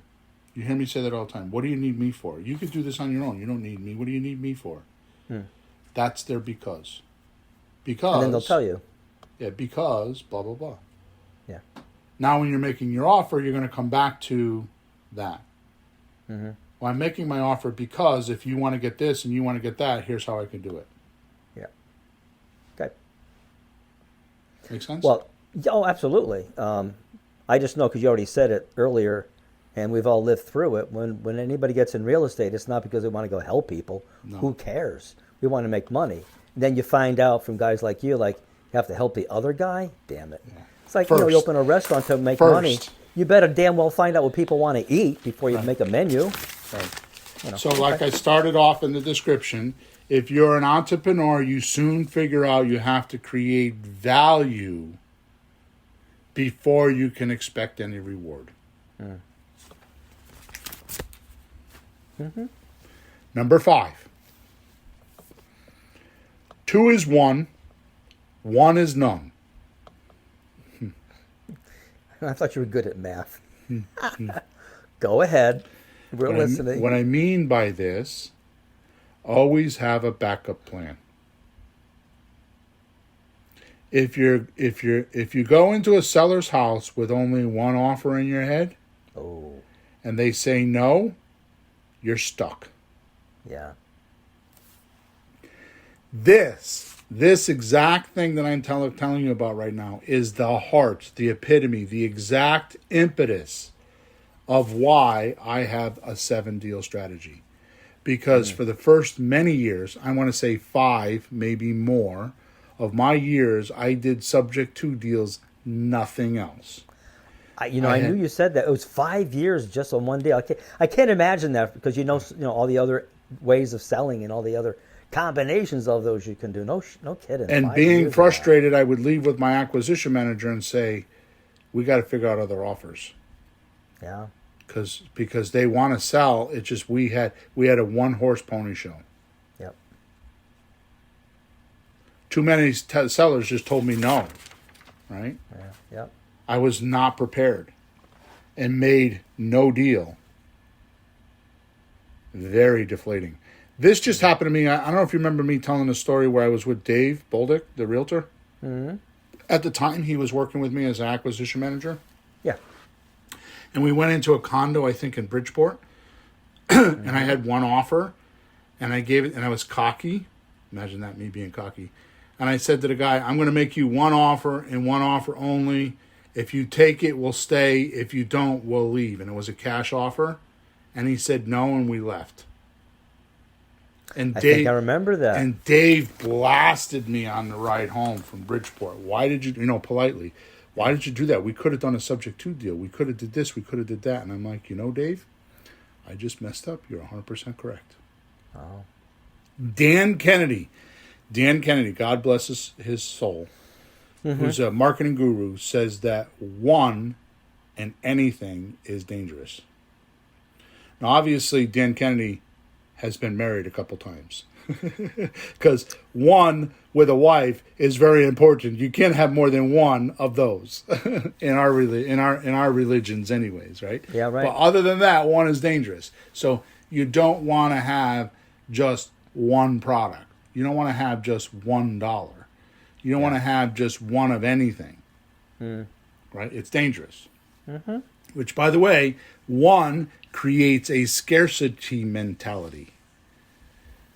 hear me say that all the time. What do you need me for? You could do this on your own. You don't need me. What do you need me for? That's their because. Because. And then they'll tell you. Yeah, because blah, blah, blah. Yeah. Now when you're making your offer, you're going to come back to that. Well, I'm making my offer because if you want to get this and you want to get that, here's how I can do it. Yeah. Okay. Make sense? Well, oh, absolutely. I just know because you already said it earlier, and we've all lived through it. When anybody gets in real estate, it's not because they want to go help people. No. Who cares? We want to make money. And then you find out from guys like you, like, you have to help the other guy? Damn it. Yeah. It's like, you open a restaurant to make money. You better damn well find out what people want to eat before you make a menu. Right. So like I started off in the description, if you're an entrepreneur, you soon figure out you have to create value before you can expect any reward. Number 5. 2 is 1. 1 is none. I thought you were good at math. Go ahead. We're listening. What I mean by this, always have a backup plan. If you go into a seller's house with only one offer in your head, and they say no, you're stuck. Yeah. This exact thing that I'm telling you about right now is the heart, the epitome, the exact impetus of why I have a 7-deal strategy. Because for the first many years, I want to say 5, maybe more, of my years, I did subject to deals, nothing else. I knew you said that. It was 5 years just on one deal. I can't imagine that because you know all the other ways of selling and all the other combinations of those you can do. No kidding. And being frustrated, I would leave with my acquisition manager and say, we got to figure out other offers. Yeah. Because they want to sell. It's just we had a 1-horse pony show. Yep. Too many sellers just told me no. Right? Yeah. Yep. I was not prepared and made no deal. Very deflating. This just happened to me. I don't know if you remember me telling the story where I was with Dave Boldick, the realtor. Mm-hmm. At the time, he was working with me as an acquisition manager. Yeah. And we went into a condo, I think, in Bridgeport. And I had one offer. And I gave it, and I was cocky. Imagine that, me being cocky. And I said to the guy, I'm going to make you one offer and one offer only. If you take it, we'll stay. If you don't, we'll leave. And it was a cash offer. And he said no, and we left. And I think I remember that. And Dave blasted me on the ride home from Bridgeport. Why did you, politely, why did you do that? We could have done a subject to deal. We could have did this. We could have did that. And I'm like, Dave, I just messed up. You're 100% correct. Oh. Dan Kennedy, God bless his soul, who's a marketing guru, says that 1 and anything is dangerous. Now, obviously, Dan Kennedy has been married a couple times. Because 1 with a wife is very important. You can't have more than 1 of those in our religions anyways, right? Yeah, right. But other than that, 1 is dangerous. So you don't want to have just 1 product. You don't want to have just $1. You don't want to have just 1 of anything. Right? It's dangerous. Mm-hmm. Which, by the way, 1 creates a scarcity mentality.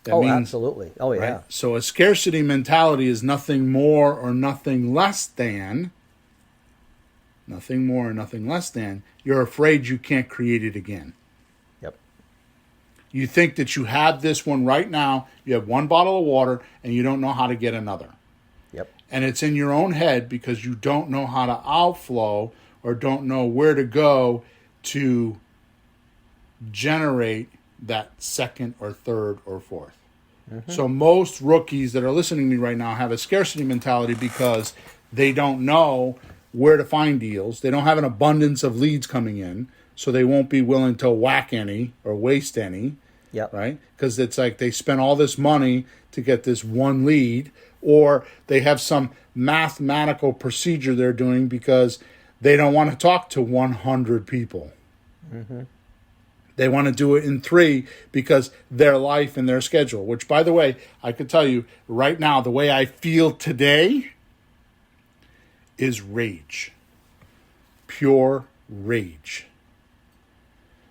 That means, absolutely. Oh, yeah. Right? So a scarcity mentality is nothing more or nothing less than nothing more, nothing less than, you're afraid you can't create it again. Yep. You think that you have this one right now, you have one bottle of water, and you don't know how to get another. Yep. And it's in your own head because you don't know how to outflow or don't know where to go to generate that second or third or fourth. So most rookies that are listening to me right now have a scarcity mentality because they don't know where to find deals. They don't have an abundance of leads coming in, so they won't be willing to whack any or waste any. Yep. Right? Because it's like they spent all this money to get this one lead, or they have some mathematical procedure they're doing because they don't want to talk to 100 people. They want to do it in 3 because their life and their schedule, which, by the way, I could tell you right now, the way I feel today is rage. Pure rage.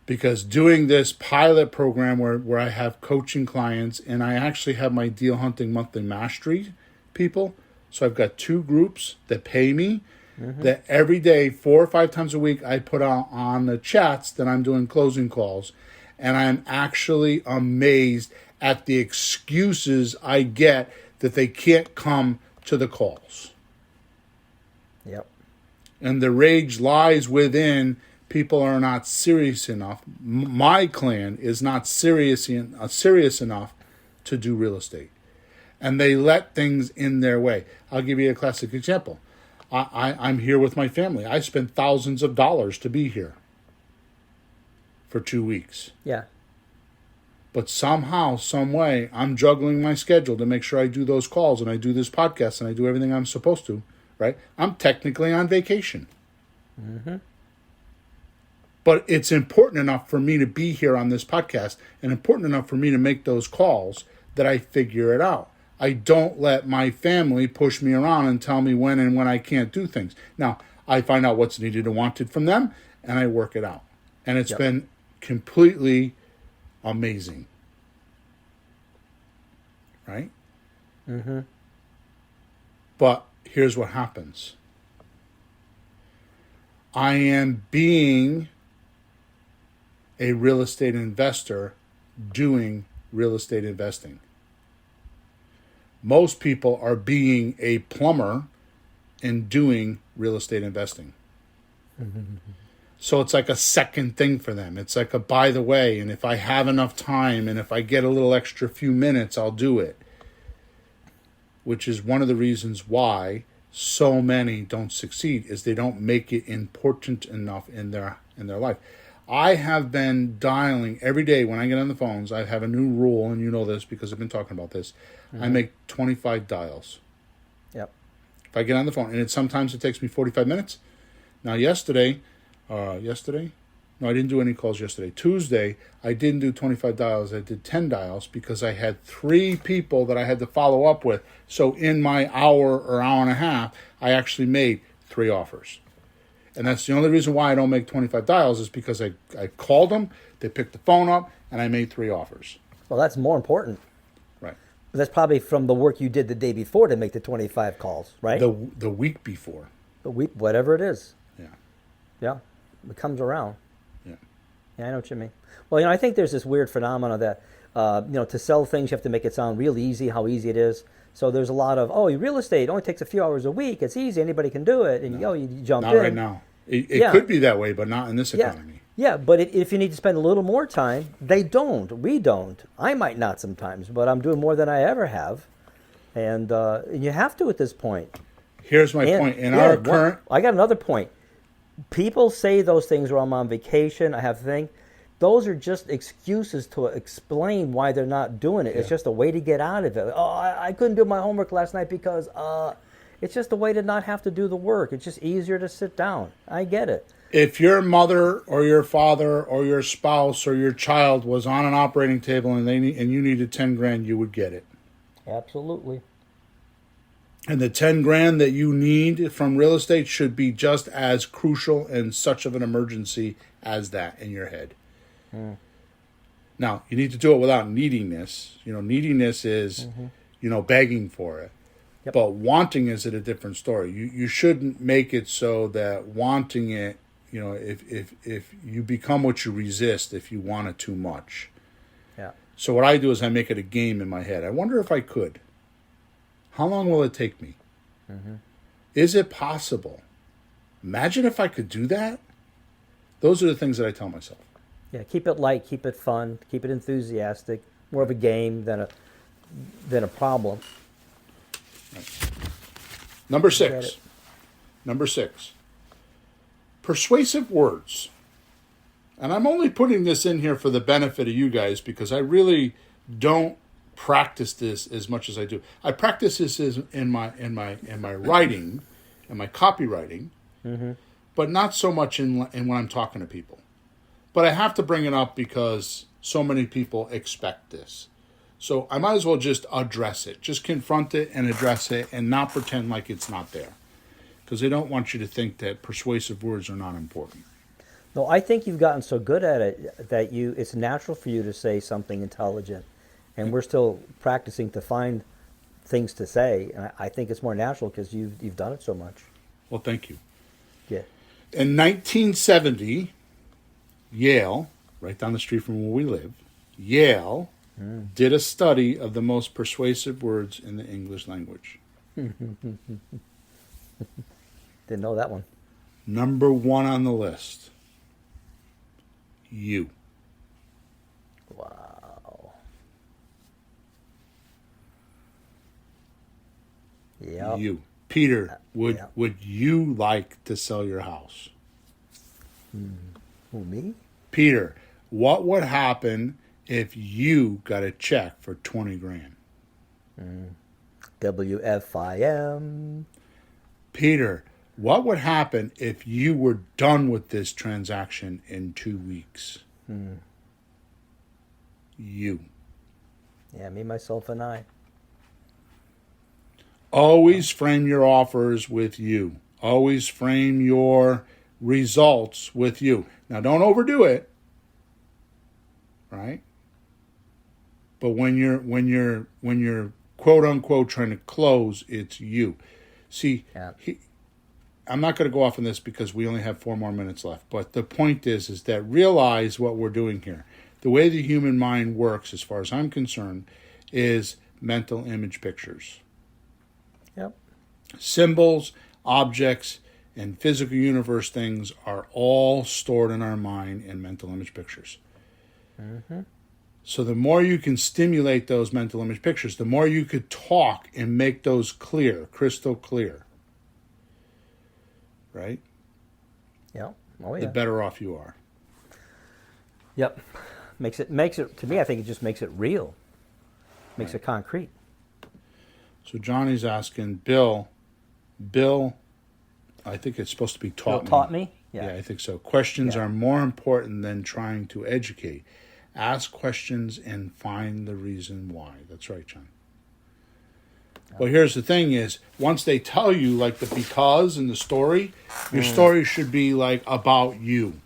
Because doing this pilot program where I have coaching clients and I actually have my deal hunting monthly mastery people. So I've got 2 groups that pay me that every day, 4 or 5 times a week, I put out on the chats that I'm doing closing calls. And I'm actually amazed at the excuses I get that they can't come to the calls. Yep. And the rage lies within people are not serious enough. My clan is not serious enough to do real estate. And they let things in their way. I'll give you a classic example. I'm here with my family. I spent thousands of dollars to be here for 2 weeks. Yeah. But somehow, some way, I'm juggling my schedule to make sure I do those calls and I do this podcast and I do everything I'm supposed to, right? I'm technically on vacation. But it's important enough for me to be here on this podcast and important enough for me to make those calls that I figure it out. I don't let my family push me around and tell me when and when I can't do things. Now, I find out what's needed and wanted from them, and I work it out. And it's been completely amazing. Right? But here's what happens. I am being a real estate investor doing real estate investing. Most people are being a plumber and doing real estate investing. So it's like a second thing for them. It's like a by the way, and if I have enough time and if I get a little extra few minutes, I'll do it. Which is one of the reasons why so many don't succeed, is they don't make it important enough in their life. I have been dialing every day when I get on the phones. I have a new rule, and you know this because I've been talking about this. I make 25 dials. Yep. If I get on the phone, and sometimes it takes me 45 minutes. Now, yesterday, no, I didn't do any calls yesterday. Tuesday, I didn't do 25 dials. I did 10 dials because I had 3 people that I had to follow up with. So in my hour or hour and a half, I actually made 3 offers. And that's the only reason why I don't make 25 dials is because I called them, they picked the phone up, and I made 3 offers. Well, that's more important. Right. That's probably from the work you did the day before to make the 25 calls, right? The week before. The week, whatever it is. Yeah. Yeah. It comes around. Yeah. Yeah, I know what you mean. Well, I think there's this weird phenomena that, to sell things, you have to make it sound real easy, how easy it is. So there's a lot of, real estate only takes a few hours a week. It's easy. Anybody can do it. And you jump in. Not right now. It could be that way, but not in this economy. Yeah, but if you need to spend a little more time, they don't. We don't. I might not sometimes, but I'm doing more than I ever have. And you have to at this point. Here's my point. I got another point. People say those things while I'm on vacation. I have things. Those are just excuses to explain why they're not doing it. Yeah. It's just a way to get out of it. Oh, I couldn't do my homework last night because it's just a way to not have to do the work. It's just easier to sit down. I get it. If your mother or your father or your spouse or your child was on an operating table and you needed $10,000, you would get it. Absolutely. And the $10,000 that you need from real estate should be just as crucial and such of an emergency as that in your head. Now, you need to do it without neediness. Neediness is, begging for it. Yep. But wanting is a different story. You shouldn't make it so that wanting it, if you become what you resist if you want it too much. Yeah. So what I do is I make it a game in my head. I wonder if I could. How long will it take me? Mm-hmm. Is it possible? Imagine if I could do that. Those are the things that I tell myself. Yeah, keep it light, keep it fun, keep it enthusiastic. More of a game than a problem. Right. Number six. Persuasive words. And I'm only putting this in here for the benefit of you guys because I really don't practice this as much as I do. I practice this in my writing, in my copywriting, mm-hmm. but not so much in when I'm talking to people. But I have to bring it up because so many people expect this. So I might as well just address it. Just confront it and address it and not pretend like it's not there. Because they don't want you to think that persuasive words are not important. No, I think you've gotten so good at it that it's natural for you to say something intelligent. And we're still practicing to find things to say. And I think it's more natural because you've done it so much. Well, thank you. Yeah. In 1970, Yale, right down the street from where we live, Yale did a study of the most persuasive words in the English language. Didn't know that one. Number 1 on the list. You. Wow. Yeah. You. Peter, would you like to sell your house? Who, me? Peter, what would happen if you got a check for $20,000? WFIM. Peter, what would happen if you were done with this transaction in 2 weeks? You. Yeah, me, myself, and I. Always frame your offers with you. Always frame your results with you. Now, don't overdo it, right? But when you're quote unquote trying to close, it's you. See, I'm not going to go off on this because we only have 4 more minutes left. But the point is that realize what we're doing here. The way the human mind works, as far as I'm concerned, is mental image pictures. Yep. Symbols, objects, and physical universe things are all stored in our mind in mental image pictures. Mm-hmm. So the more you can stimulate those mental image pictures, the more you could talk and make those clear, crystal clear. Right? Yeah. Oh, yeah. The better off you are. Yep. Makes it to me, I think it just makes it real. Makes it concrete. So Johnny's asking, Bill, I think it's supposed to be taught me. Taught me? Yeah, I think so. Questions are more important than trying to educate. Ask questions and find the reason why. That's right, John. Well, here's the thing is, once they tell you, like the because in the story, your story should be like about you.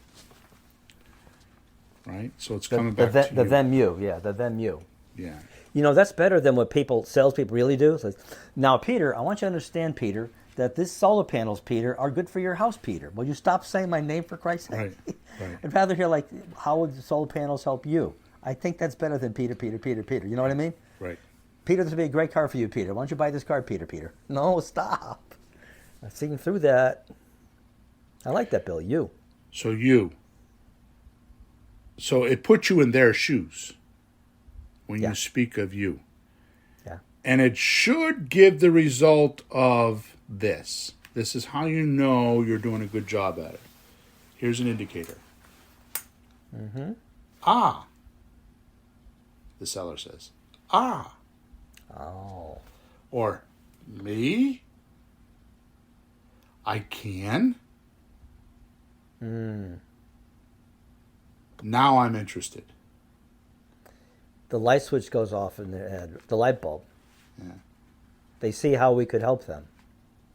Right? So it's coming back to the you. them you. Yeah, the them you. Yeah. You know, that's better than what salespeople really do. It's like, now, Peter, I want you to understand, Peter, that these solar panels, Peter, are good for your house, Peter. Will you stop saying my name for Christ's sake? Right. I'd rather hear, like, how would the solar panels help you? I think that's better than Peter. You know what I mean? Right. Peter, this would be a great car for you, Peter. Why don't you buy this car, Peter? No, stop. I've seen through that. I like that, Bill. You. So it puts you in their shoes when you speak of you. Yeah. And it should give the result of this. This is how you know you're doing a good job at it. Here's an indicator. Mm-hmm. Ah. The seller says. Ah. Oh. Or, me? I can? Now I'm interested. The light switch goes off in their head. The light bulb. Yeah. They see how we could help them.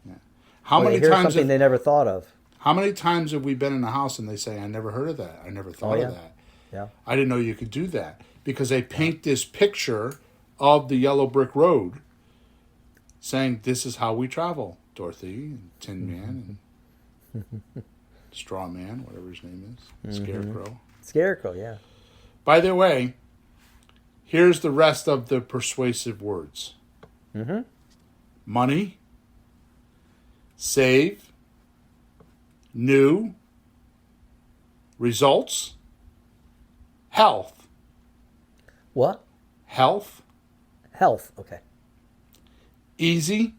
Yeah. How many hear times something they never thought of. How many times have we been in a house and they say, I never heard of that. I never thought of that. Yeah. I didn't know you could do that. Because they paint this picture of the yellow brick road saying, this is how we travel, Dorothy, and Tin Man, and Straw Man, whatever his name is, Scarecrow. Scarecrow, yeah. By the way, here's the rest of the persuasive words. Money, save, new, results, health. What? Health. Health, okay. Easy,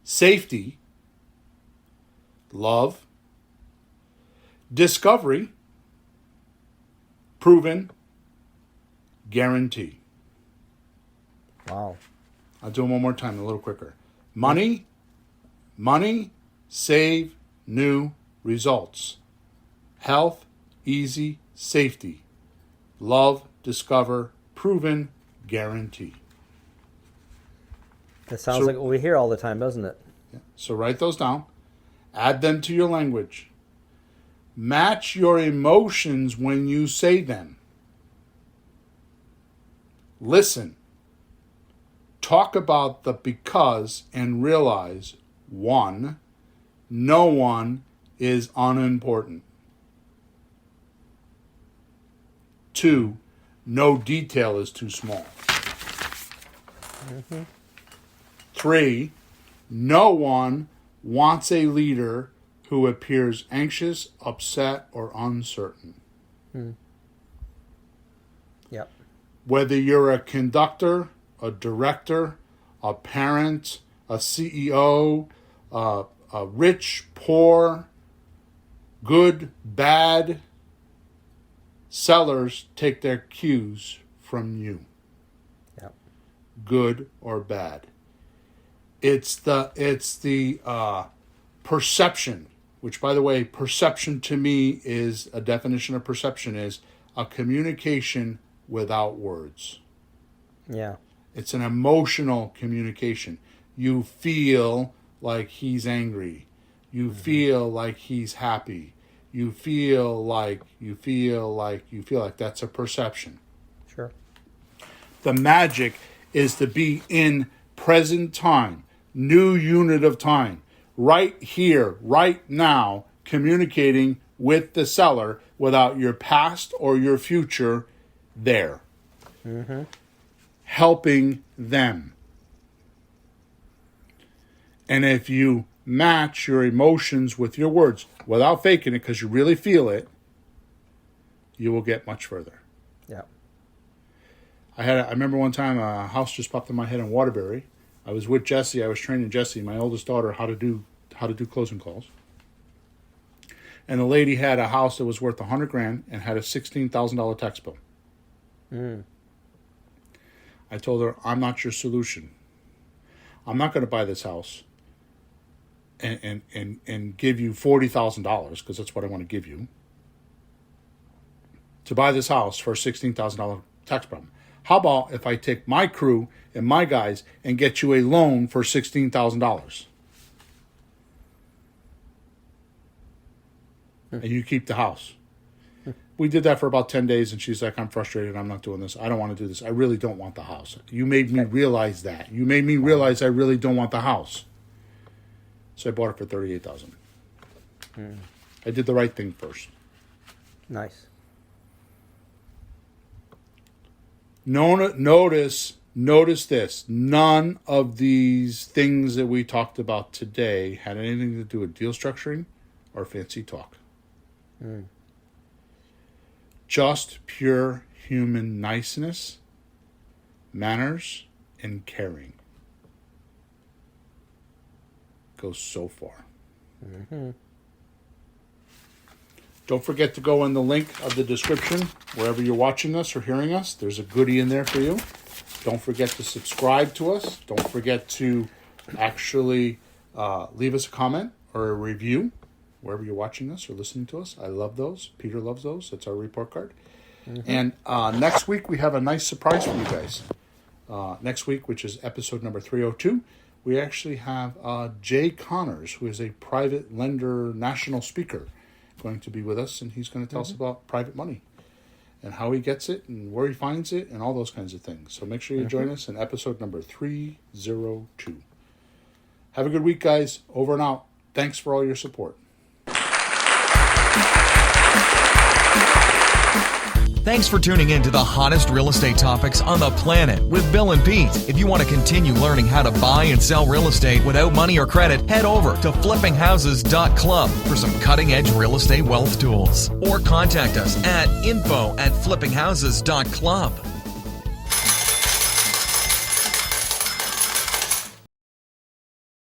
safety, love, discovery, proven, guarantee. Wow. I'll do them one more time, a little quicker. Money, save, new, results. Health, easy, safety. Love, discover, proven, guarantee. That sounds like what we hear all the time, doesn't it? So write those down. Add them to your language. Match your emotions when you say them. Listen. Talk about the because and realize, 1, no one is unimportant. 2, no detail is too small. 3, no one wants a leader who appears anxious, upset, or uncertain. Yep. Whether you're a conductor, a director, a parent, a CEO, a rich, poor, good, bad, sellers take their cues from you. Yep. Good or bad. It's the perception, which, by the way, perception to me is a definition of perception is a communication without words. Yeah. It's an emotional communication. You feel like he's angry. You feel like he's happy. You feel like that's a perception. Sure. The magic is to be in present time, new unit of time, right here, right now, communicating with the seller without your past or your future there. Helping them. And if you match your emotions with your words without faking it because you really feel it, you will get much further. Yeah. I remember one time a house just popped in my head in Waterbury. I was with Jesse. I was training Jesse, my oldest daughter, how to do closing calls. And the lady had a house that was worth $100,000 and had a $16,000 tax bill. I told her, I'm not your solution. I'm not going to buy this house and give you $40,000, because that's what I want to give you, to buy this house for a $16,000 tax problem. How about if I take my crew and my guys and get you a loan for $16,000? And you keep the house. We did that for about 10 days, and she's like, I'm frustrated. I'm not doing this. I don't want to do this. I really don't want the house. You made me realize that. You made me realize I really don't want the house. So I bought it for $38,000. I did the right thing first. Nice. Notice this. None of these things that we talked about today had anything to do with deal structuring or fancy talk. Just pure human niceness, manners, and caring goes so far. Don't forget to go in the link of the description wherever you're watching us or hearing us. There's a goodie in there for you. Don't forget to subscribe to us. Don't forget to actually leave us a comment or a review wherever you're watching us or listening to us. I love those. Peter loves those. That's our report card. And next week, we have a nice surprise for you guys. Next week, which is episode number 302, we actually have Jay Connors, who is a private lender national speaker, going to be with us, and he's going to tell us about private money. and how he gets it and where he finds it and all those kinds of things. So make sure you join us in episode number 302. Have a good week, guys. Over and out. Thanks for all your support. Thanks for tuning in to the hottest real estate topics on the planet with Bill and Pete. If you want to continue learning how to buy and sell real estate without money or credit, head over to flippinghouses.club for some cutting-edge real estate wealth tools. Or contact us at info@flippinghouses.club.